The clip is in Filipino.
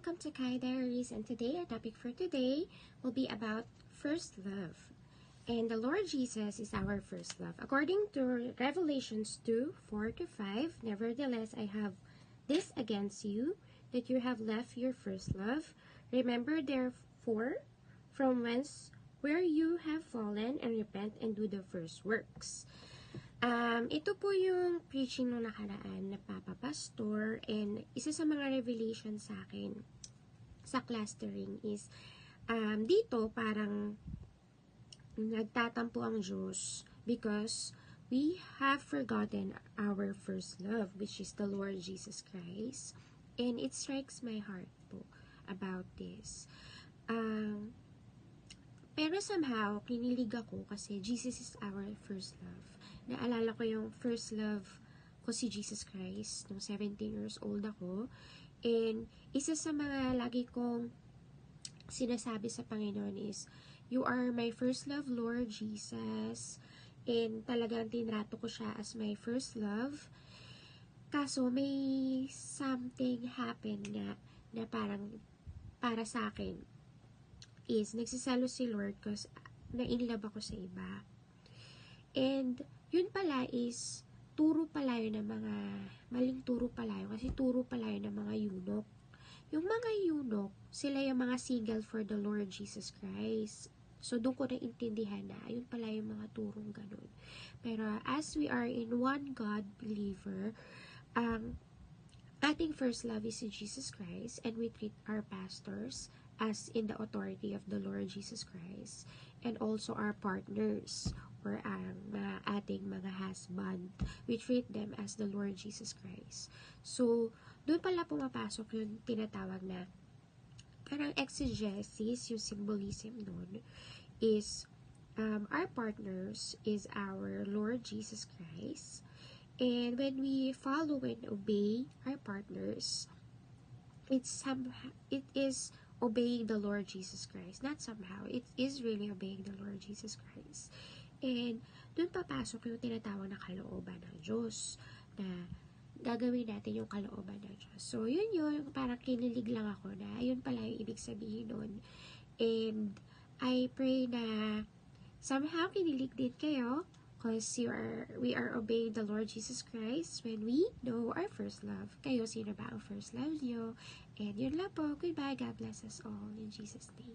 welcome to Kai Diaries, and today our topic for today will be about first love. And the Lord Jesus is our first love. According to Revelations 2:4-5, nevertheless I have this against you, that you have left your first love. Remember therefore from where you have fallen, and repent and do the first works. Ito po yung preaching nung nakaraan na Papa Pastor, and isa sa mga revelation sa akin sa clustering is dito parang nagtatampo ang Diyos because we have forgotten our first love, which is the Lord Jesus Christ, and it strikes my heart po about this. Pero somehow kinilig ako kasi Jesus is our first love. Naalala ko yung first love ko si Jesus Christ nung 17 years old ako. And isa sa mga lagi kong sinasabi sa Panginoon is, you are my first love, Lord Jesus. And talagang tinrato ko siya as my first love. Kaso may something happened na parang para sa akin is nagsisalo si Lord kasi na-inlove ako sa iba. And yun pala is turo pala yun ng mga maling turo pala yun, kasi turo pala yun ng mga eunuch. Yung mga eunuch, sila yung mga single for the Lord Jesus Christ. So doon ko naintindihan na yun pala yung mga turong ganun. Pero as we are in one God believer, ating first love is si Jesus Christ, and we treat our pastors as in the authority of the Lord Jesus Christ, and also our partners or ang ating mga husband, we treat them as the Lord Jesus Christ. So, doon pala pumapasok yung tinatawag na parang exegesis, yung symbolism doon is our partners is our Lord Jesus Christ, and when we follow and obey our partners, it is obeying the Lord Jesus Christ. Not somehow, it is really obeying the Lord Jesus Christ. And doon papasok yung tinatawag na kalooban ng Diyos, na gagawin natin yung kalooban ng Diyos. So, yun parang kinilig lang ako na yun pala yung ibig sabihin nun. And I pray na somehow kinilig din kayo, because we are obeying the Lord Jesus Christ when we know our first love. Kayo, sino ba ang first love nyo? And yun lang po. Goodbye. God bless us all. In Jesus' name.